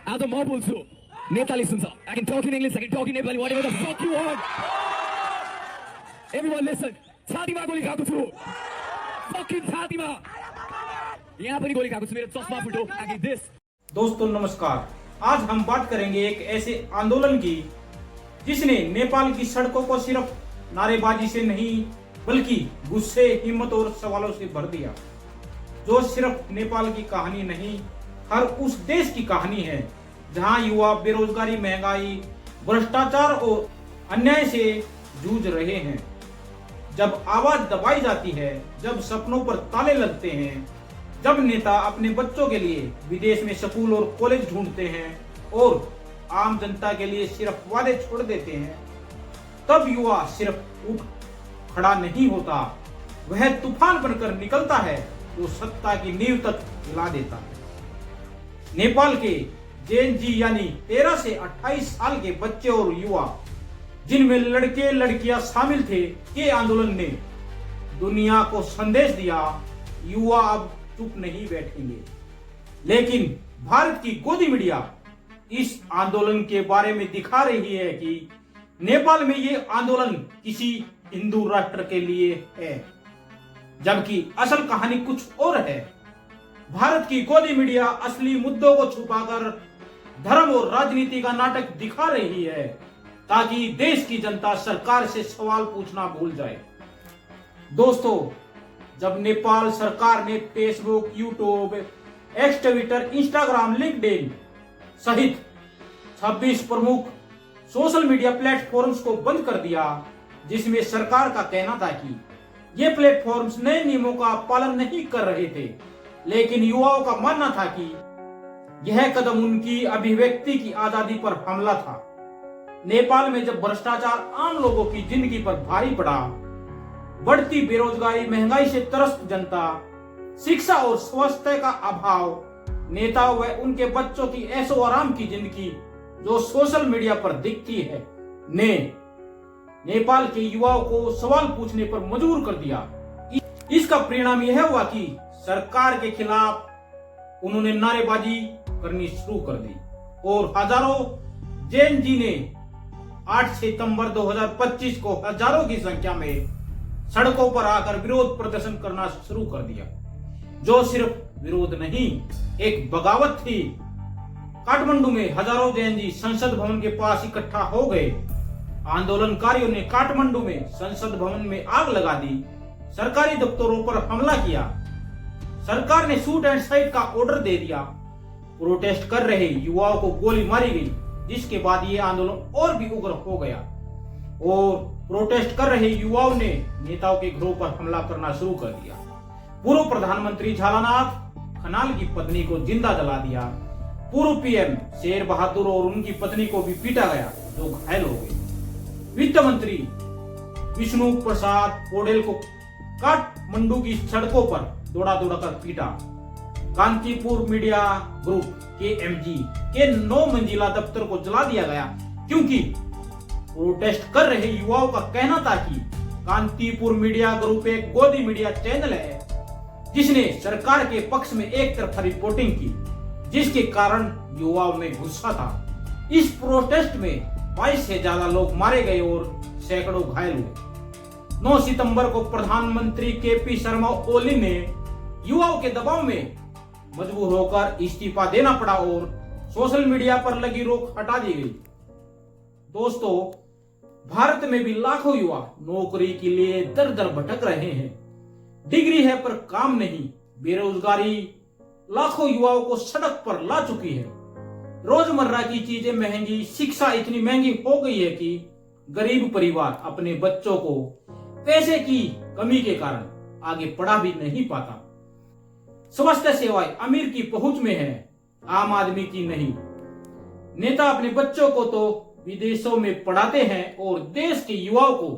आज म बोल्छु Nepali सुन्छ I can talk in English, I can talk in Nepali, whatever the fuck you want. Everyone listen. छातीमा गोली खाएको छु. Fucking छातीमा. यहाँ पनि गोली खाएको छु. मेरो चस्मा फुट्यो. आगे this. दोस्तों नमस्कार। आज हम बात करेंगे एक ऐसे आंदोलन की जिसने नेपाल की सड़कों को सिर्फ नारेबाजी से नहीं बल्कि गुस्से, हिम्मत और सवालों से भर दिया। जो सिर्फ नेपाल की कहानी नहीं, हर उस देश की कहानी है जहां युवा बेरोजगारी, महंगाई, भ्रष्टाचार और अन्याय से जूझ रहे हैं। जब आवाज दबाई जाती है, जब सपनों पर ताले लगते हैं, जब नेता अपने बच्चों के लिए विदेश में स्कूल और कॉलेज ढूंढते हैं और आम जनता के लिए सिर्फ वादे छोड़ देते हैं, तब युवा सिर्फ उठ खड़ा नहीं होता, वह तूफान बनकर निकलता है जो सत्ता की नींव तक हिला देता है। नेपाल के जेन जी यानी 13 से 28 साल के बच्चे और युवा, जिनमें लड़के लड़कियां शामिल थे, के आंदोलन ने दुनिया को संदेश दिया, युवा अब चुप नहीं बैठेंगे। लेकिन भारत की गोदी मीडिया इस आंदोलन के बारे में दिखा रही है कि नेपाल में ये आंदोलन किसी हिंदू राष्ट्र के लिए है, जबकि असल कहानी कुछ और है। भारत की गोदी मीडिया असली मुद्दों को छुपाकर धर्म और राजनीति का नाटक दिखा रही है ताकि देश की जनता सरकार से सवाल पूछना भूल जाए। दोस्तों, जब नेपाल सरकार ने Facebook, YouTube, x, Twitter, Instagram, LinkedIn सहित 26 प्रमुख सोशल मीडिया प्लेटफॉर्म्स को बंद कर दिया, जिसमें सरकार का कहना था कि ये प्लेटफॉर्म्स नए नियमों का पालन नहीं कर रहे थे, लेकिन युवाओं का मानना था कि यह कदम उनकी अभिव्यक्ति की आजादी पर हमला था। नेपाल में जब भ्रष्टाचार आम लोगों की जिंदगी पर भारी पड़ा, बढ़ती बेरोजगारी, महंगाई से त्रस्त जनता, शिक्षा और स्वास्थ्य का अभाव, नेताओं व उनके बच्चों की ऐशो आराम की जिंदगी जो सोशल मीडिया पर दिखती है, ने नेपाल के युवाओं को सवाल पूछने पर मजबूर कर दिया। इसका परिणाम यह हुआ कि सरकार के खिलाफ उन्होंने नारेबाजी करनी शुरू कर दी और हजारों जेन जी ने 8 सितंबर 2025 को हजारों की संख्या में सड़कों पर आकर विरोध प्रदर्शन करना शुरू कर दिया, जो सिर्फ विरोध नहीं, एक बगावत थी। काठमांडू में हजारों जैन जी संसद भवन के पास इकट्ठा हो गए। आंदोलनकारियों ने काठमांडू में संसद भवन में आग लगा दी, सरकारी दफ्तरों पर हमला किया, सरकार ने शूट एंड साइट का ऑर्डर दे दिया, प्रोटेस्ट कर रहे युवाओं को गोली मारी गई, जिसके बाद ये आंदोलन और भी उग्र हो गया और प्रोटेस्ट कर रहे युवाओं ने नेताओं के घरों पर हमला करना शुरू कर दिया। पूर्व प्रधानमंत्री झालानाथ खनाल की पत्नी को जिंदा जला दिया। पूर्व पीएम शेर बहादुर और उनकी पत्नी को भी पीटा गया, जो घायल हो गए। वित्त मंत्री विष्णु प्रसाद पौडेल को काठमांडू की सड़कों पर दौड़ा दौड़ा कर पीटा। कांतिपुर मीडिया ग्रुप KMG के 9 मंजिला दफ्तर को जला दिया गया, क्योंकि प्रोटेस्ट कर रहे युवाओं का कहना था कि कांतिपुर मीडिया ग्रुप एक गोदी मीडिया चैनल है जिसने सरकार के पक्ष में एक तरफा रिपोर्टिंग की, जिसके कारण युवाओं में गुस्सा था। इस प्रोटेस्ट में 22 से ज्यादा लोग मारे गए और सैकड़ों घायल हुए। 9 सितंबर को प्रधानमंत्री KP शर्मा ओली ने युवाओं के दबाव में मजबूर होकर इस्तीफा देना पड़ा और सोशल मीडिया पर लगी रोक हटा दी गई। दोस्तों, भारत में भी लाखों युवा नौकरी के लिए दर दर भटक रहे हैं। डिग्री है पर काम नहीं, बेरोजगारी लाखों युवाओं को सड़क पर ला चुकी है। रोजमर्रा की चीजें महंगी, शिक्षा इतनी महंगी हो गई है कि गरीब परिवार अपने बच्चों को पैसे की कमी के कारण आगे पढ़ा भी नहीं पाता। स्वास्थ्य सेवाएं अमीर की पहुंच में है, आम आदमी की नहीं। नेता अपने बच्चों को तो विदेशों में पढ़ाते हैं और देश के युवाओं को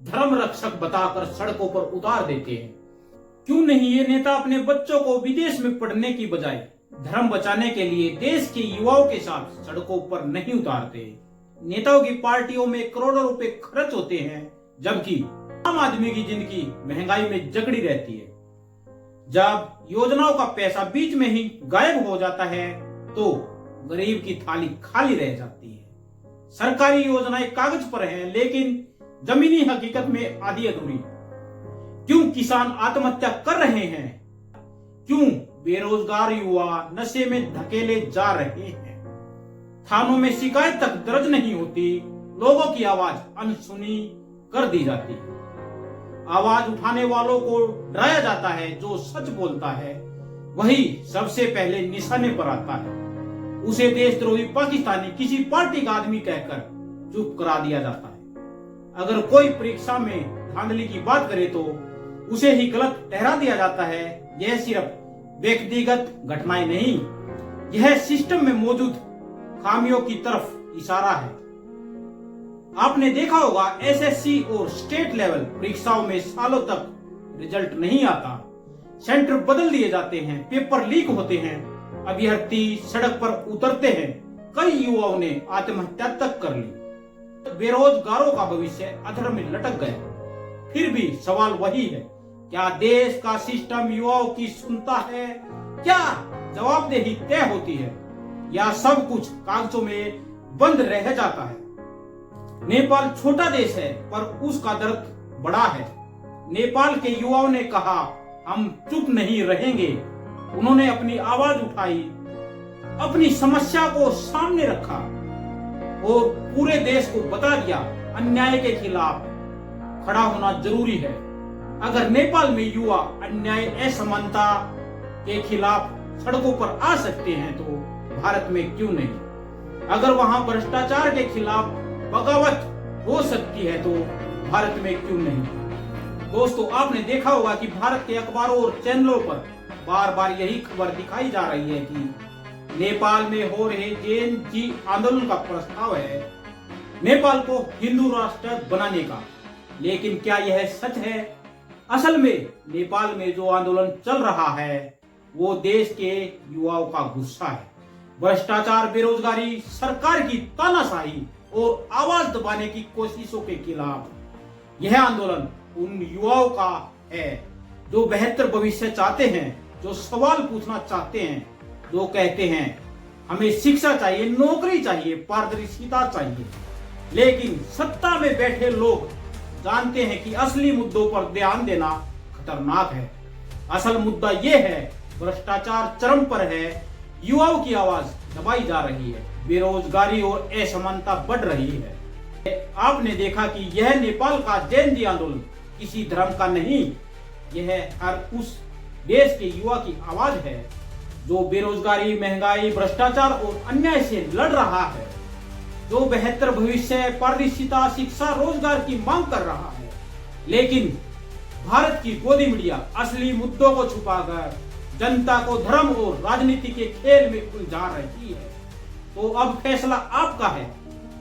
धर्म रक्षक बताकर सड़कों पर उतार देते हैं। क्यों नहीं ये नेता अपने बच्चों को विदेश में पढ़ने की बजाय धर्म बचाने के लिए देश के युवाओं के साथ सड़कों पर नहीं उतारते? नेताओं की पार्टियों में करोड़ों रुपए खर्च होते हैं, जबकि आम आदमी की जिंदगी महंगाई में जकड़ी रहती है। जब योजनाओं का पैसा बीच में ही गायब हो जाता है, तो गरीब की थाली खाली रह जाती है। सरकारी योजनाएं कागज पर हैं, लेकिन जमीनी हकीकत में आधी अधूरी। क्यों किसान आत्महत्या कर रहे हैं? क्यों बेरोजगार युवा नशे में धकेले जा रहे हैं? थानों में शिकायत तक दर्ज नहीं होती, लोगों की आवाज अनसुनी कर दी जाती है। आवाज उठाने वालों को डराया जाता है, जो सच बोलता है वही सबसे पहले निशाने पर आता है। उसे देशद्रोही पाकिस्तानी किसी पार्टी का आदमी कहकर चुप करा दिया जाता है। अगर कोई परीक्षा में धांधली की बात करे तो उसे ही गलत ठहरा दिया जाता है। यह सिर्फ व्यक्तिगत घटनाएं नहीं, यह सिस्टम में मौजूद खामियों की तरफ इशारा है। आपने देखा होगा, एसएससी और स्टेट लेवल परीक्षाओं में सालों तक रिजल्ट नहीं आता, सेंटर बदल दिए जाते हैं, पेपर लीक होते हैं, अभ्यर्थी सड़क पर उतरते हैं। कई युवाओं ने आत्महत्या तक कर ली। बेरोजगारों का भविष्य अधर में लटक गया। फिर भी सवाल वही है, क्या देश का सिस्टम युवाओं की सुनता है? क्या जवाबदेही तय होती है, या सब कुछ कागजों में बंद रह जाता है? नेपाल छोटा देश है, पर उसका दर्द बड़ा है। नेपाल के युवाओं ने कहा, हम चुप नहीं रहेंगे। उन्होंने अपनी आवाज उठाई, अपनी समस्या को सामने रखा और पूरे देश को बता दिया, अन्याय के खिलाफ खड़ा होना जरूरी है। अगर नेपाल में युवा अन्याय, असमानता के खिलाफ सड़कों पर आ सकते हैं तो भारत में क्यों नहीं? अगर वहां भ्रष्टाचार के खिलाफ बगावत हो सकती है तो भारत में क्यों नहीं? दोस्तों, आपने देखा होगा कि भारत के अखबारों और चैनलों पर बार बार यही खबर दिखाई जा रही है कि नेपाल में हो रहे जेएनजी आंदोलन का प्रस्ताव है नेपाल को हिंदू राष्ट्र बनाने का। लेकिन क्या यह सच है? असल में नेपाल में जो आंदोलन चल रहा है वो देश के युवाओं का गुस्सा है। भ्रष्टाचार, बेरोजगारी, सरकार की तानाशाही और आवाज दबाने की कोशिशों के खिलाफ यह आंदोलन उन युवाओं का है जो बेहतर भविष्य चाहते हैं, जो सवाल पूछना चाहते हैं, जो कहते हैं हमें शिक्षा चाहिए, नौकरी चाहिए, पारदर्शिता चाहिए। लेकिन सत्ता में बैठे लोग जानते हैं कि असली मुद्दों पर ध्यान देना खतरनाक है। असल मुद्दा यह है, भ्रष्टाचार चरम पर है, युवाओं की आवाज दबाई जा रही है, बेरोजगारी और असमानता बढ़ रही है। आपने देखा कि यह नेपाल का जेएनजी आंदोलन किसी धर्म का नहीं, यह हर उस देश के युवा की आवाज है जो बेरोजगारी, महंगाई, भ्रष्टाचार और अन्याय से लड़ रहा है, जो बेहतर भविष्य, पारदर्शिता, शिक्षा, रोजगार की मांग कर रहा है। लेकिन भारत की गोदी मीडिया असली मुद्दों को छुपाकर जनता को धर्म और राजनीति के खेल में उलझा रही है। तो अब फैसला आपका है।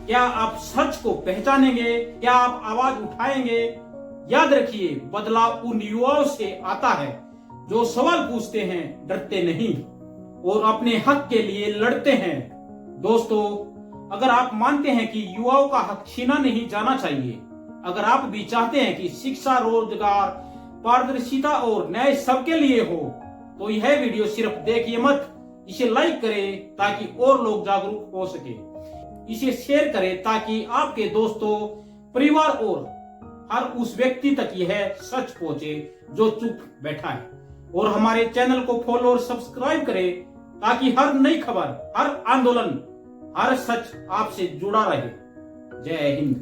क्या आप सच को पहचानेंगे? क्या आप आवाज उठाएंगे? याद रखिए, बदलाव उन युवाओं से आता है जो सवाल पूछते हैं, डरते नहीं और अपने हक के लिए लड़ते हैं। दोस्तों, अगर आप मानते हैं कि युवाओं का हक छीना नहीं जाना चाहिए, अगर आप भी चाहते हैं कि शिक्षा, रोजगार, पारदर्शिता और न्याय सबके लिए हो, तो यह वीडियो सिर्फ देखिए मत, इसे लाइक करें ताकि और लोग जागरूक हो सके। इसे शेयर करें ताकि आपके दोस्तों, परिवार और हर उस व्यक्ति तक यह सच पहुंचे जो चुप बैठा है। और हमारे चैनल को फॉलो और सब्सक्राइब करें ताकि हर नई खबर, हर आंदोलन, हर सच आपसे जुड़ा रहे। जय हिंद।